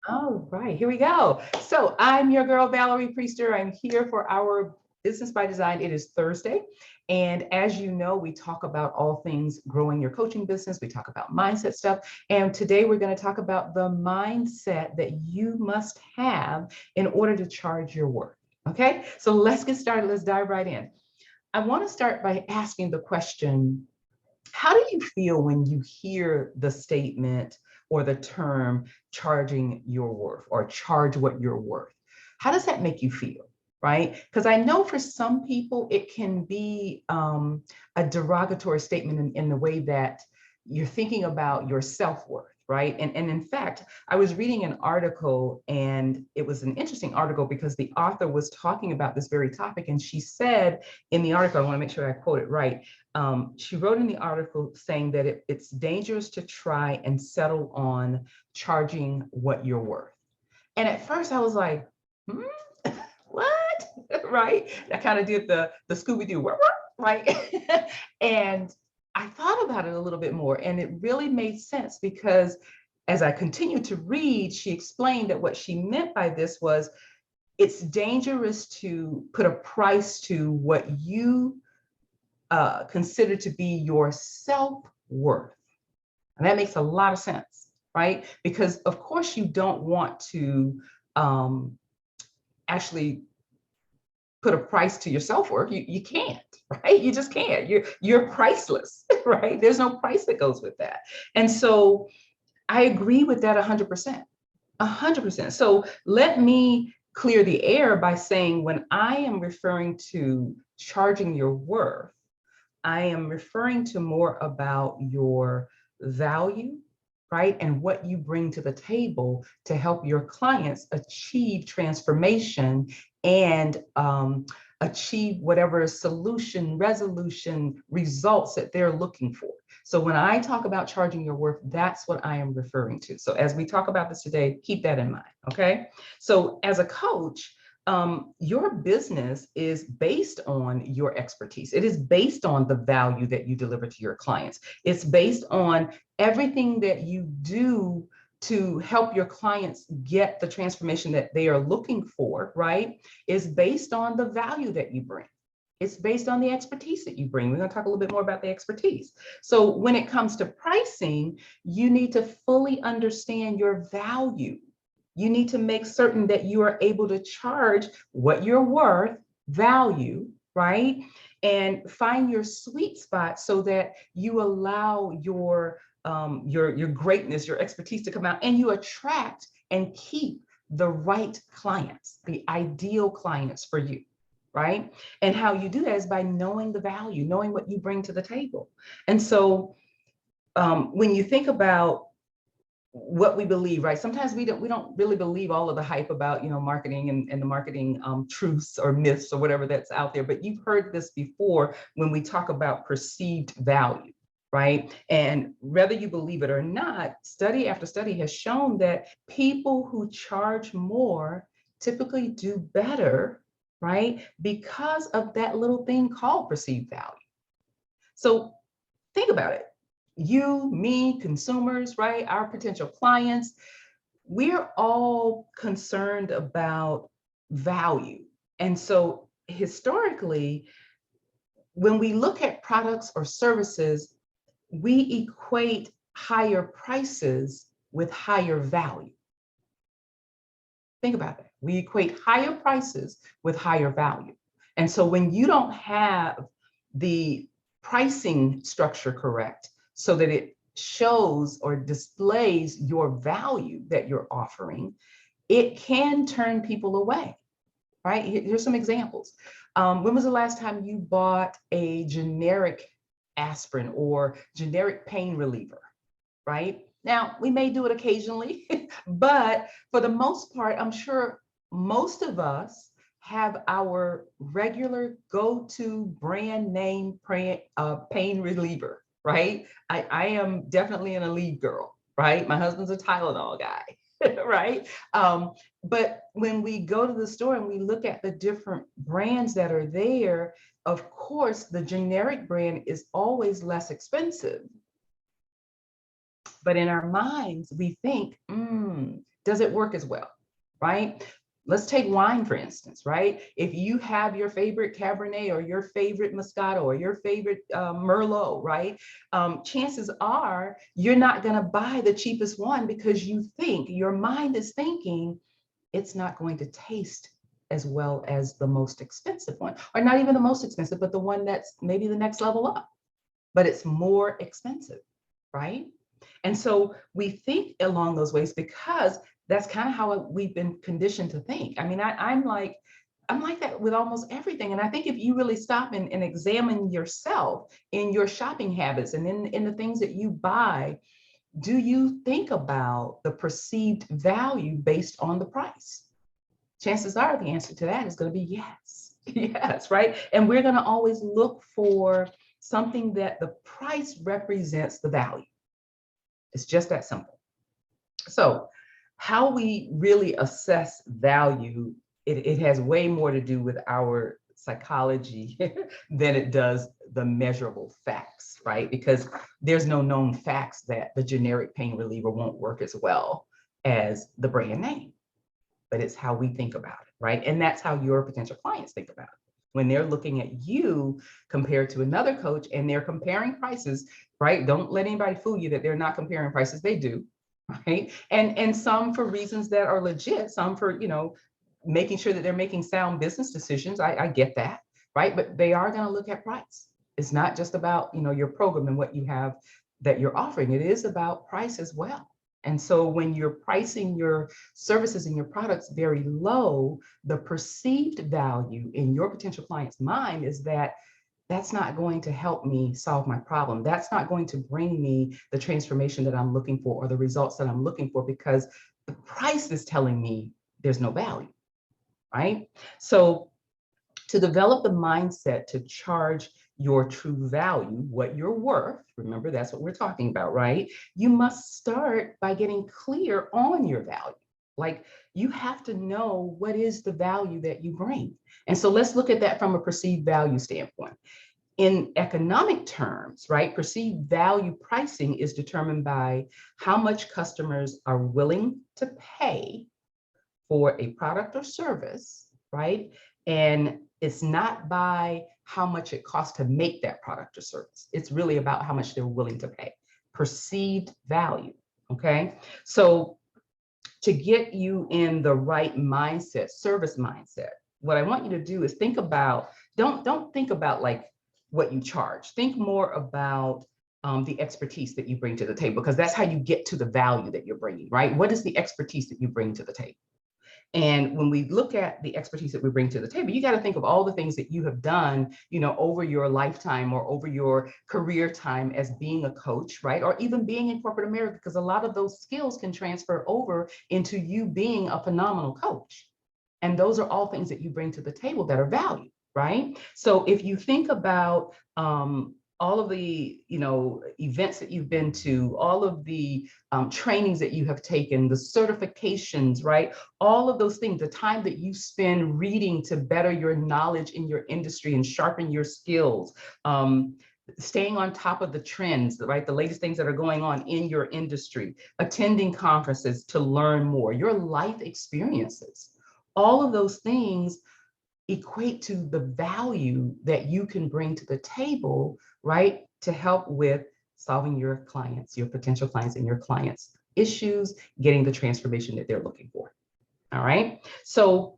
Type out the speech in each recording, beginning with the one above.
All right, here we go. So I'm your girl, Valerie Priester. I'm here for our Business by Design. It is Thursday. And as you know, we talk about all things growing your coaching business. We talk about mindset stuff. And today we're going to talk about the mindset that you must have in order to charge your worth. Okay, so let's get started. Let's dive right in. I want to start by asking the question, how do you feel when you hear the statement or the term charging your worth or charge what you're worth? How does that make you feel? Right? Because I know for some people it can be a derogatory statement in the way that you're thinking about your self-worth, right? And in fact, I was reading an article and it was an interesting article because the author was talking about this very topic. And she said in the article, I want to make sure I quote it right. She wrote in the article saying that it's dangerous to try and settle on charging what you're worth. And at first I was like, what? Right? I kind of did the Scooby-Doo, right? And I thought about it a little bit more, and it really made sense because as I continued to read, she explained that what she meant by this was it's dangerous to put a price to what you consider to be your self-worth. And that makes a lot of sense, right? Because of course you don't want to actually put a price to your self-worth. You can't, right? You just can't. You're priceless, right? There's no price that goes with that. And so I agree with that 100%. 100%. So let me clear the air by saying when I am referring to charging your worth, I am referring to more about your value, right? And what you bring to the table to help your clients achieve transformation and achieve whatever solution, resolution, results that they're looking for. So when I talk about charging your worth, that's what I am referring to. So as we talk about this today, keep that in mind, okay? So as a coach, your business is based on your expertise. It is based on the value that you deliver to your clients. It's based on everything that you do to help your clients get the transformation that they are looking for, right? Is based on the value that you bring. It's based on the expertise that you bring. We're going to talk a little bit more about the expertise. So when it comes to pricing, you need to fully understand your value. You need to make certain that you are able to charge what you're worth, value, right? And find your sweet spot so that you allow your greatness, your expertise to come out, and you attract and keep the right clients, the ideal clients for you, right? And how you do that is by knowing the value, knowing what you bring to the table. And so when you think about what we believe, right? Sometimes we don't really believe all of the hype about, marketing and the marketing truths or myths or whatever that's out there. But you've heard this before when we talk about perceived value, right? And whether you believe it or not, study after study has shown that people who charge more typically do better, right? Because of that little thing called perceived value. So think about it. You, me, consumers, right? Our potential clients, we're all concerned about value. And so historically, when we look at products or services, we equate higher prices with higher value. Think about that. We equate higher prices with higher value. And so when you don't have the pricing structure correct so that it shows or displays your value that you're offering, it can turn people away, right? Here's some examples. When was the last time you bought a generic aspirin or generic pain reliever, right? Now, we may do it occasionally, but for the most part, I'm sure most of us have our regular go-to brand name pain reliever, right? I am definitely an Aleve girl, right? My husband's a Tylenol guy, right? But when we go to the store and we look at the different brands that are there, of course, the generic brand is always less expensive. But in our minds, we think, does it work as well, right? Let's take wine, for instance, right? If you have your favorite Cabernet or your favorite Moscato or your favorite Merlot, right? Chances are you're not going to buy the cheapest one because you think, your mind is thinking, it's not going to taste as well as the most expensive one, or not even the most expensive, but the one that's maybe the next level up, but it's more expensive, right? And so we think along those ways because that's kind of how we've been conditioned to think. I mean, I'm like that with almost everything. And I think if you really stop and examine yourself in your shopping habits and in the things that you buy, do you think about the perceived value based on the price? Chances are the answer to that is going to be yes. Yes, right? And we're going to always look for something that the price represents the value. It's just that simple. So how we really assess value, it has way more to do with our psychology than it does the measurable facts, right? Because there's no known facts that the generic pain reliever won't work as well as the brand name, but it's how we think about it, right? And that's how your potential clients think about it. When they're looking at you compared to another coach and they're comparing prices, right? Don't let anybody fool you that they're not comparing prices. They do, right? And some for reasons that are legit, some for, making sure that they're making sound business decisions. I get that, right? But they are going to look at price. It's not just about, your program and what you have that you're offering. It is about price as well. And so when you're pricing your services and your products very low, the perceived value in your potential client's mind is that that's not going to help me solve my problem. That's not going to bring me the transformation that I'm looking for or the results that I'm looking for, because the price is telling me there's no value, right? So to develop the mindset to charge your true value, what you're worth, remember that's what we're talking about, right? You must start by getting clear on your value. Like, you have to know what is the value that you bring. And so let's look at that from a perceived value standpoint. In economic terms, right, perceived value pricing is determined by how much customers are willing to pay for a product or service, right? And it's not by how much it costs to make that product or service. It's really about how much they're willing to pay. Perceived value, okay? So to get you in the right mindset, service mindset, what I want you to do is think about, don't think about like what you charge. Think more about the expertise that you bring to the table, because that's how you get to the value that you're bringing, right? What is the expertise that you bring to the table? And when we look at the expertise that we bring to the table, you got to think of all the things that you have done, over your lifetime or over your career time as being a coach, right? Or even being in corporate America, because a lot of those skills can transfer over into you being a phenomenal coach. And those are all things that you bring to the table that are valued, right? So if you think about all of the events that you've been to, all of the trainings that you have taken, the certifications, right? All of those things, the time that you spend reading to better your knowledge in your industry and sharpen your skills, staying on top of the trends, right? The latest things that are going on in your industry, attending conferences to learn more, your life experiences, all of those things equate to the value that you can bring to the table, right? To help with solving your clients, your potential clients and your clients' issues, getting the transformation that they're looking for. All right. So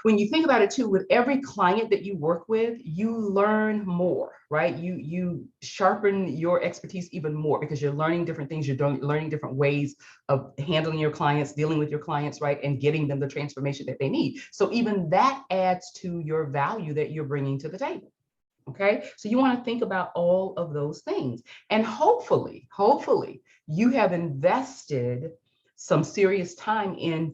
when you think about it too, with every client that you work with, you learn more, right? You sharpen your expertise even more because you're learning different things. You're learning different ways of handling your clients, dealing with your clients, right? And getting them the transformation that they need. So even that adds to your value that you're bringing to the table. Okay, so you want to think about all of those things. And hopefully you have invested some serious time in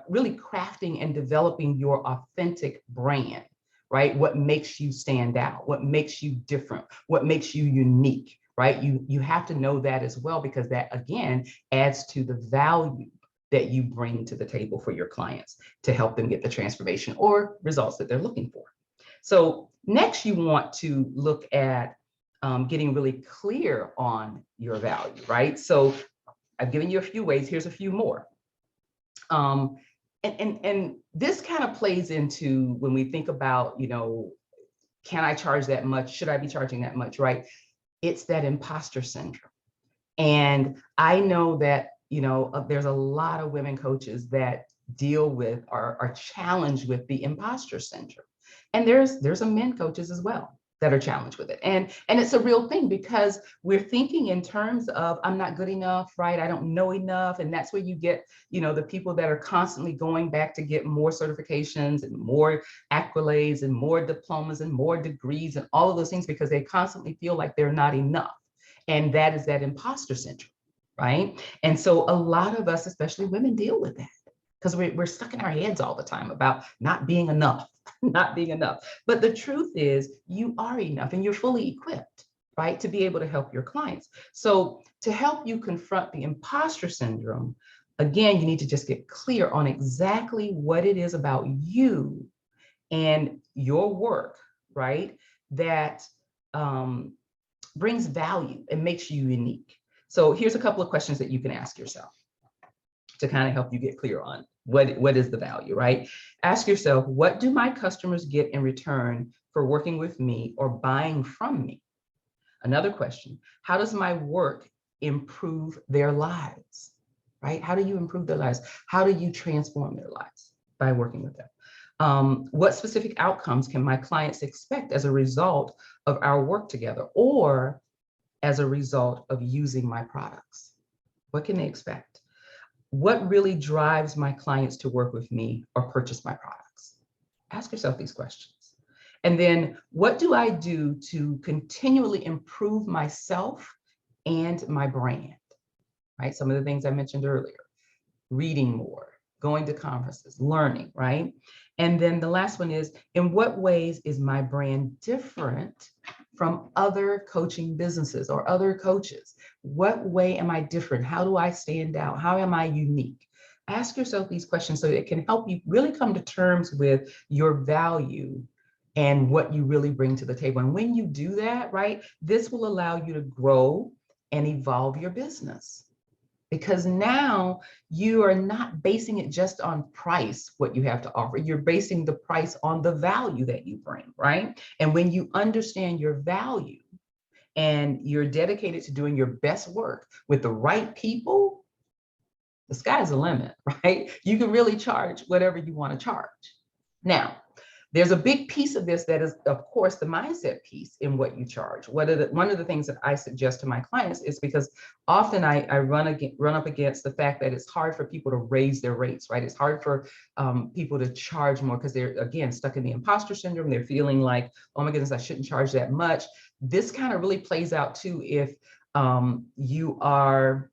really crafting and developing your authentic brand, right? What makes you stand out, what makes you different, what makes you unique, right? You have to know that as well, because that again adds to the value that you bring to the table for your clients to help them get the transformation or results that they're looking for. So next you want to look at getting really clear on your value, right? So I've given you a few ways. Here's a few more. And this kind of plays into when we think about, can I charge that much? Should I be charging that much, right? It's that imposter syndrome. And I know that, there's a lot of women coaches that deal with or are challenged with the imposter syndrome. And there's some men coaches as well that are challenged with it. And it's a real thing because we're thinking in terms of, I'm not good enough, right? I don't know enough. And that's where you get, the people that are constantly going back to get more certifications and more accolades and more diplomas and more degrees and all of those things because they constantly feel like they're not enough. And that is that imposter syndrome, right? And so a lot of us, especially women, deal with that because we're stuck in our heads all the time about not being enough, not being enough. But the truth is you are enough and you're fully equipped, right, to be able to help your clients. So to help you confront the imposter syndrome, again, you need to just get clear on exactly what it is about you and your work, right, that brings value and makes you unique. So here's a couple of questions that you can ask yourself to kind of help you get clear on what is the value, right? Ask yourself, what do my customers get in return for working with me or buying from me? Another question, how does my work improve their lives, right? How do you improve their lives? How do you transform their lives by working with them? What specific outcomes can my clients expect as a result of our work together or as a result of using my products? What can they expect? What really drives my clients to work with me or purchase my products? Ask yourself these questions. And then what do I do to continually improve myself and my brand, right? Some of the things I mentioned earlier, reading more, going to conferences, learning, right? And then the last one is, in what ways is my brand different from other coaching businesses or other coaches? What way am I different? How do I stand out? How am I unique? Ask yourself these questions so it can help you really come to terms with your value and what you really bring to the table. And when you do that, right, this will allow you to grow and evolve your business. Because now you are not basing it just on price, what you have to offer. You're basing the price on the value that you bring, right? And when you understand your value and you're dedicated to doing your best work with the right people, the sky's the limit, right? You can really charge whatever you want to charge. Now, there's a big piece of this that is, of course, the mindset piece in what you charge. One of the things that I suggest to my clients is because often I run up against the fact that it's hard for people to raise their rates, right? It's hard for people to charge more because they're, again, stuck in the imposter syndrome. They're feeling like, oh my goodness, I shouldn't charge that much. This kind of really plays out too if you are,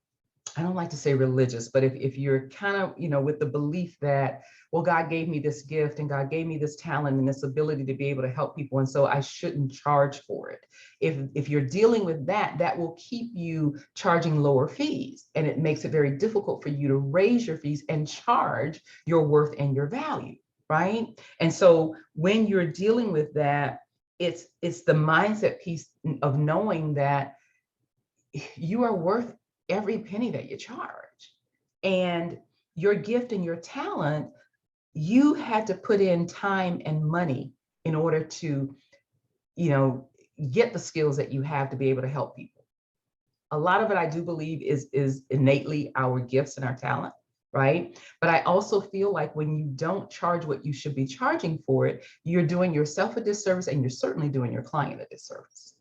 I don't like to say religious, but if you're kind of, with the belief that, well, God gave me this gift and God gave me this talent and this ability to be able to help people. And so I shouldn't charge for it. If you're dealing with that, that will keep you charging lower fees. And it makes it very difficult for you to raise your fees and charge your worth and your value, right? And so when you're dealing with that, it's the mindset piece of knowing that you are worth every penny that you charge. And your gift and your talent, you had to put in time and money in order to, get the skills that you have to be able to help people. A lot of it, I do believe, is innately our gifts and our talent, right? But I also feel like when you don't charge what you should be charging for it, you're doing yourself a disservice and you're certainly doing your client a disservice.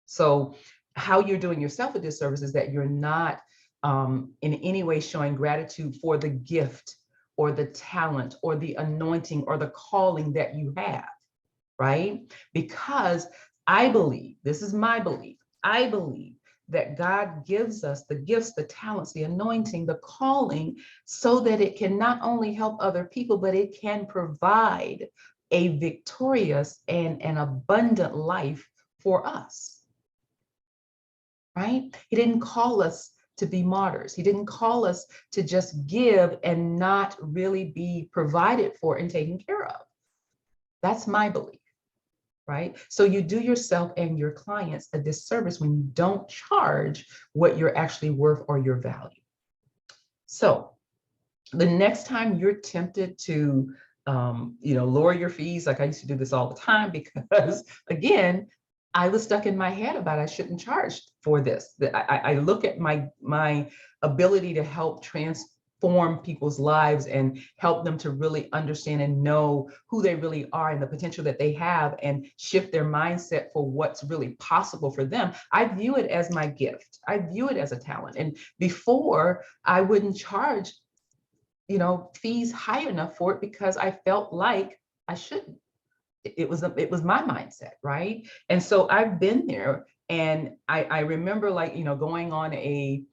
So how you're doing yourself a disservice is that you're not in any way showing gratitude for the gift or the talent or the anointing or the calling that you have, right? Because I believe, this is my belief, I believe that God gives us the gifts, the talents, the anointing, the calling, so that it can not only help other people, but it can provide a victorious and an abundant life for us. Right? He didn't call us to be martyrs. He didn't call us to just give and not really be provided for and taken care of. That's my belief. right? So you do yourself and your clients a disservice when you don't charge what you're actually worth or your value. So the next time you're tempted to lower your fees, like I used to do this all the time, because again, I was stuck in my head about I shouldn't charge for this. I look at my ability to help transform people's lives and help them to really understand and know who they really are and the potential that they have and shift their mindset for what's really possible for them. I view it as my gift. I view it as a talent. And before, I wouldn't charge fees high enough for it because I felt like I shouldn't. It was my mindset, right? And so I've been there, and I remember going on a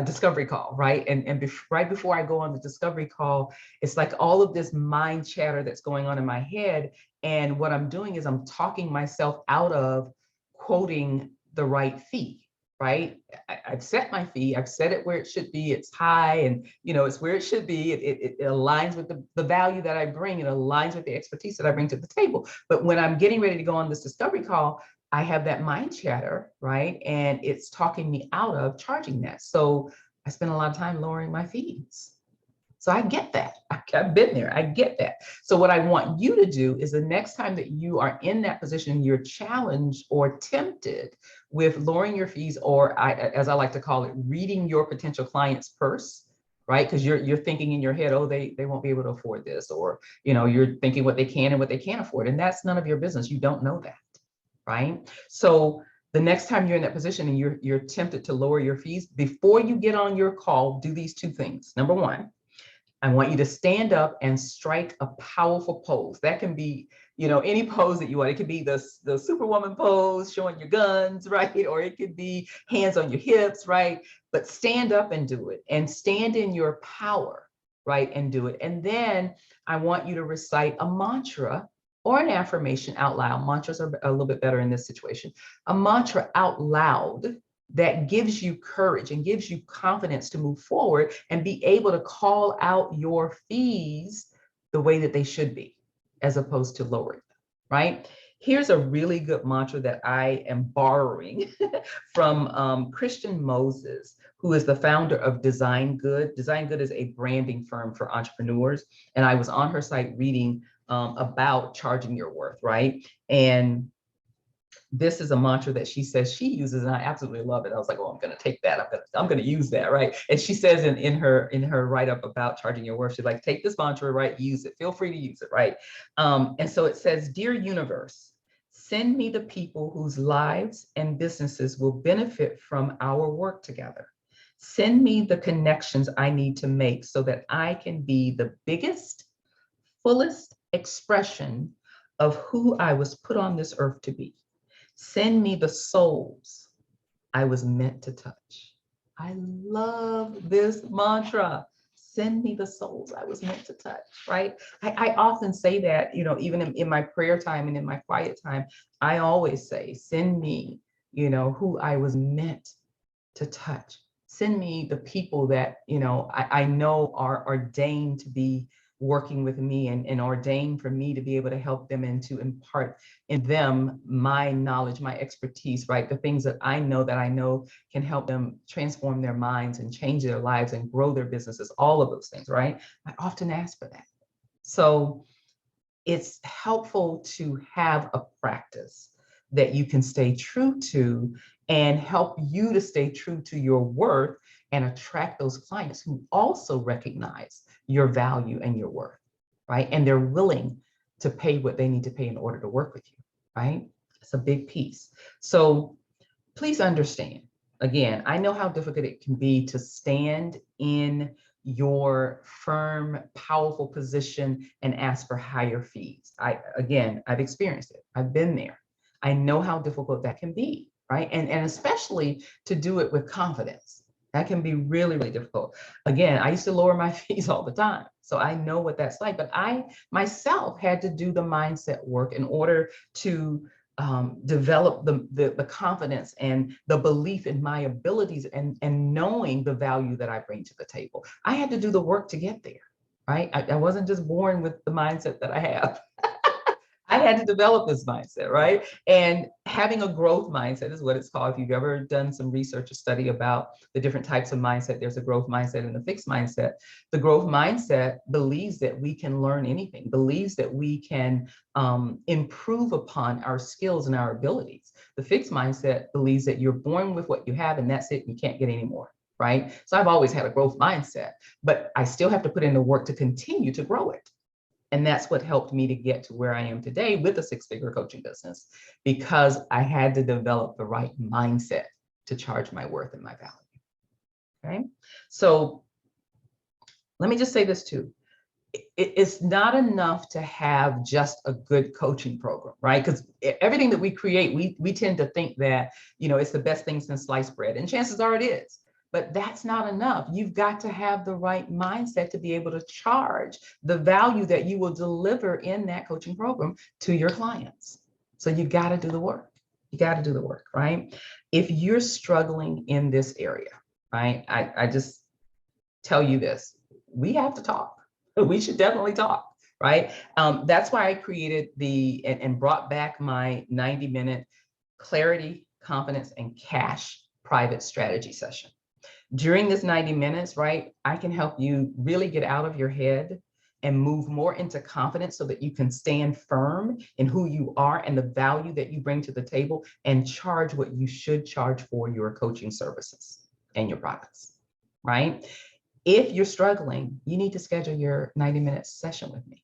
discovery call, right? And right before I go on the discovery call, it's like all of this mind chatter that's going on in my head, and what I'm doing is I'm talking myself out of quoting the right fee. Right? I've set my fee. I've set it where it should be. It's high, and it's where it should be. It aligns with the value that I bring. It aligns with the expertise that I bring to the table. But when I'm getting ready to go on this discovery call, I have that mind chatter, right? And it's talking me out of charging that. So I spend a lot of time lowering my fees. So I get that. I've been there. I get that. So what I want you to do is the next time that you are in that position, you're challenged or tempted with lowering your fees, or as I like to call it, reading your potential client's purse, right? Because you're thinking in your head, oh, they won't be able to afford this, or you're thinking what they can and what they can't afford, and that's none of your business. You don't know that, right? So the next time you're in that position and you're tempted to lower your fees, before you get on your call, do these two things. Number one, I want you to stand up and strike a powerful pose. That can be, any pose that you want. It could be the Superwoman pose, showing your guns, right? Or it could be hands on your hips, right? But stand up and do it, and stand in your power, right? And do it. And then I want you to recite a mantra or an affirmation out loud. Mantras are a little bit better in this situation. A mantra out loud that gives you courage and gives you confidence to move forward and be able to call out your fees the way that they should be, as opposed to lowering them, right? Here's a really good mantra that I am borrowing from Christian Moses, who is the founder of Design Good. Design Good is a branding firm for entrepreneurs. And I was on her site reading about charging your worth, right? And this is a mantra that she says she uses, and I absolutely love it. I was like, oh, I'm going to take that. I'm going to use that, right? And she says in her write up about charging your worth, she's like, take this mantra, right? Use it. Feel free to use it, right? And so it says, dear universe, send me the people whose lives and businesses will benefit from our work together. Send me the connections I need to make so that I can be the biggest, fullest expression of who I was put on this earth to be. Send me the souls I was meant to touch. I love this mantra. Send me the souls I was meant to touch, right? I often say that, even in my prayer time and in my quiet time, I always say, send me, who I was meant to touch. Send me the people that, I know are ordained to be working with me and ordained for me to be able to help them and to impart in them my knowledge, my expertise, right? The things that I know can help them transform their minds and change their lives and grow their businesses, all of those things, right? I often ask for that. So it's helpful to have a practice that you can stay true to and help you to stay true to your worth and attract those clients who also recognize your value and your worth, right? And they're willing to pay what they need to pay in order to work with you, right? It's a big piece. So please understand, again, I know how difficult it can be to stand in your firm, powerful position and ask for higher fees. I've experienced it. I've been there. I know how difficult that can be, right? And especially to do it with confidence. That can be really, really difficult. Again, I used to lower my fees all the time. So I know what that's like, but I myself had to do the mindset work in order to develop the confidence and the belief in my abilities and knowing the value that I bring to the table. I had to do the work to get there, right? I wasn't just born with the mindset that I have. I had to develop this mindset, right? And having a growth mindset is what it's called. If you've ever done some research or study about the different types of mindset, there's a growth mindset and a fixed mindset. The growth mindset believes that we can learn anything, believes that we can improve upon our skills and our abilities. The fixed mindset believes that you're born with what you have and that's it, you can't get any more, right? So I've always had a growth mindset, but I still have to put in the work to continue to grow it. And that's what helped me to get to where I am today with a six-figure coaching business, because I had to develop the right mindset to charge my worth and my value. Okay. So let me just say this too. It's not enough to have just a good coaching program, right? Because everything that we create, we tend to think that, it's the best thing since sliced bread, and chances are it is. But that's not enough. You've got to have the right mindset to be able to charge the value that you will deliver in that coaching program to your clients. So you got to do the work. You got to do the work, right? If you're struggling in this area, right, I just tell you this, we have to talk. We should definitely talk, right? That's why I created and brought back my 90-minute clarity, confidence, and cash private strategy session. During this 90 minutes, right, I can help you really get out of your head and move more into confidence so that you can stand firm in who you are and the value that you bring to the table and charge what you should charge for your coaching services and your products, right? If you're struggling, you need to schedule your 90-minute session with me.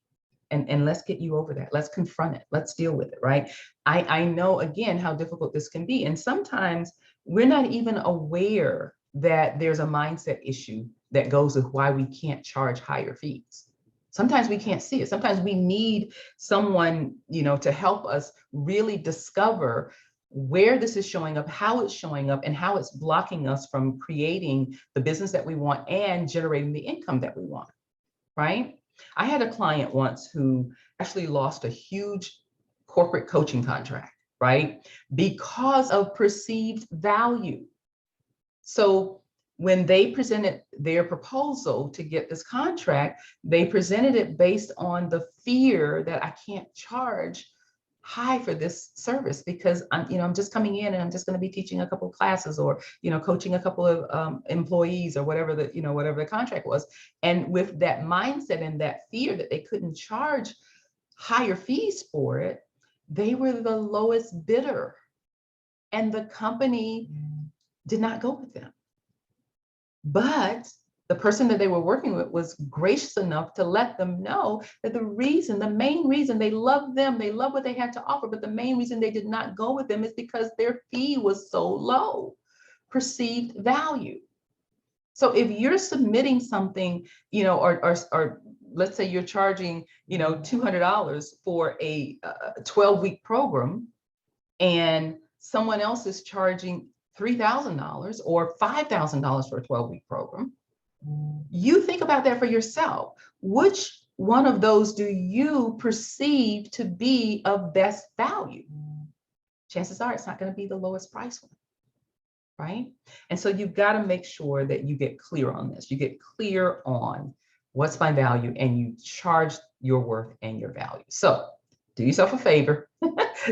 And let's get you over that. Let's confront it. Let's deal with it, right? I know, again, how difficult this can be. And sometimes we're not even aware that there's a mindset issue that goes with why we can't charge higher fees. Sometimes we can't see it. Sometimes we need someone, to help us really discover where this is showing up, how it's showing up, and how it's blocking us from creating the business that we want and generating the income that we want, right? I had a client once who actually lost a huge corporate coaching contract, right? Because of perceived value. So when they presented their proposal to get this contract, they presented it based on the fear that I can't charge high for this service because I'm just coming in and I'm just going to be teaching a couple of classes or, coaching a couple of employees or whatever the contract was. And with that mindset and that fear that they couldn't charge higher fees for it, they were the lowest bidder. And the company did not go with them. But the person that they were working with was gracious enough to let them know that the main reason they loved them, they loved what they had to offer, but the main reason they did not go with them is because their fee was so low, perceived value. So if you're submitting something, or let's say you're charging, $200 for a 12-week program, and someone else is charging $3,000 or $5,000 for a 12-week program, you think about that for yourself. Which one of those do you perceive to be of best value? Chances are it's not going to be the lowest price one, right? And so you've got to make sure that you get clear on this. You get clear on what's my value and you charge your worth and your value. So do yourself a favor,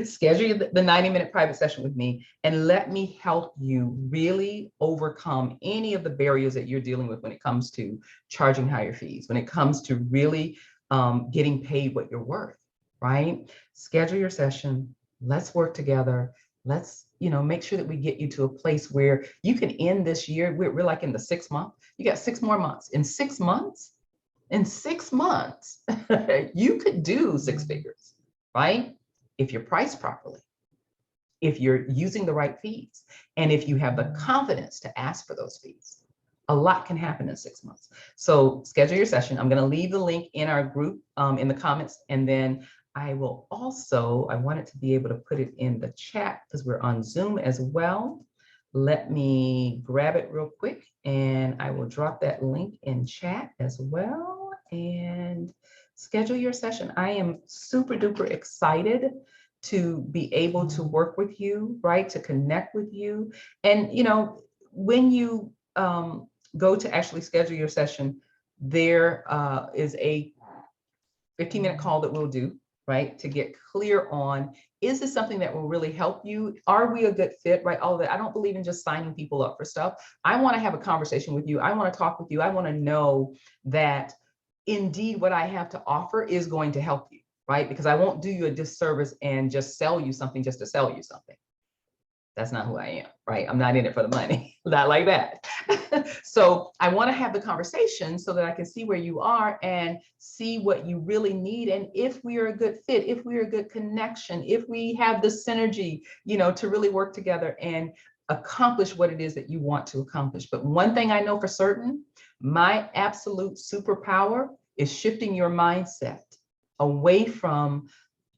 schedule the 90-minute private session with me and let me help you really overcome any of the barriers that you're dealing with when it comes to charging higher fees, when it comes to really getting paid what you're worth, right? Schedule your session. Let's work together. Let's, make sure that we get you to a place where you can end this year. We're like in the 6th month. You got 6 more months. In 6 months, you could do 6 figures. Right? If you're priced properly, if you're using the right fees, and if you have the confidence to ask for those fees, a lot can happen in 6 months. So schedule your session. I'm going to leave the link in our group in the comments, and then I wanted to be able to put it in the chat because we're on Zoom as well. Let me grab it real quick, and I will drop that link in chat as well. And schedule your session. I am super duper excited to be able to work with you, right? To connect with you. And, when you go to actually schedule your session, there is a 15-minute call that we'll do. right? To get clear on, is this something that will really help you? Are we a good fit, right? All of that. I don't believe in just signing people up for stuff. I want to have a conversation with you. I want to talk with you. I want to know that indeed what I have to offer is going to help you, right? Because I won't do you a disservice and just sell you something just to sell you something. That's not who I am, right? I'm not in it for the money, not like that. So I want to have the conversation so that I can see where you are and see what you really need. And if we are a good fit, if we are a good connection, if we have the synergy, to really work together and accomplish what it is that you want to accomplish. But one thing I know for certain, my absolute superpower is shifting your mindset away from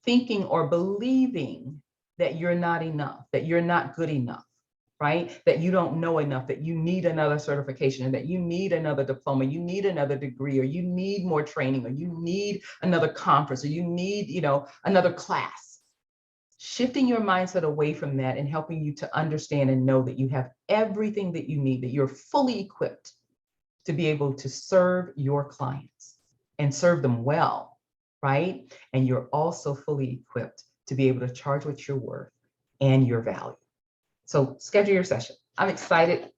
thinking or believing that you're not enough, that you're not good enough, right? That you don't know enough, that you need another certification, and that you need another diploma, you need another degree, or you need more training, or you need another conference, or you need, another class. Shifting your mindset away from that and helping you to understand and know that you have everything that you need, that you're fully equipped to be able to serve your clients and serve them well, right? And you're also fully equipped to be able to charge what you're worth and your value. So schedule your session. I'm excited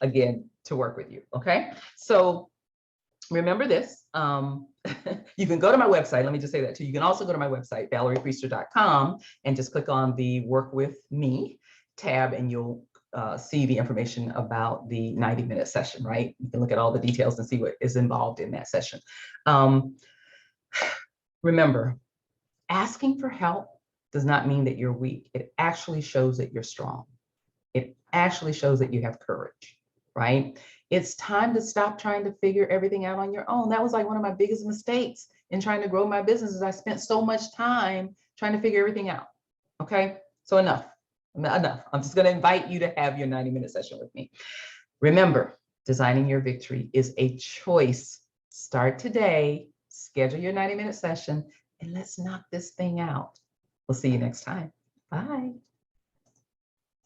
again to work with you, okay? So remember this, you can go to my website. Let me just say that too. You can also go to my website, valeriepriester.com, and just click on the Work With Me tab, and you'll see the information about the 90-minute session, right? You can look at all the details and see what is involved in that session. Remember, asking for help does not mean that you're weak. It actually shows that you're strong. It actually shows that you have courage, right? It's time to stop trying to figure everything out on your own. That was like one of my biggest mistakes in trying to grow my business, is I spent so much time trying to figure everything out. Okay, so enough. I'm just going to invite you to have your 90-minute session with me. Remember, designing your victory is a choice. Start today, schedule your 90-minute session, and let's knock this thing out. We'll see you next time. Bye.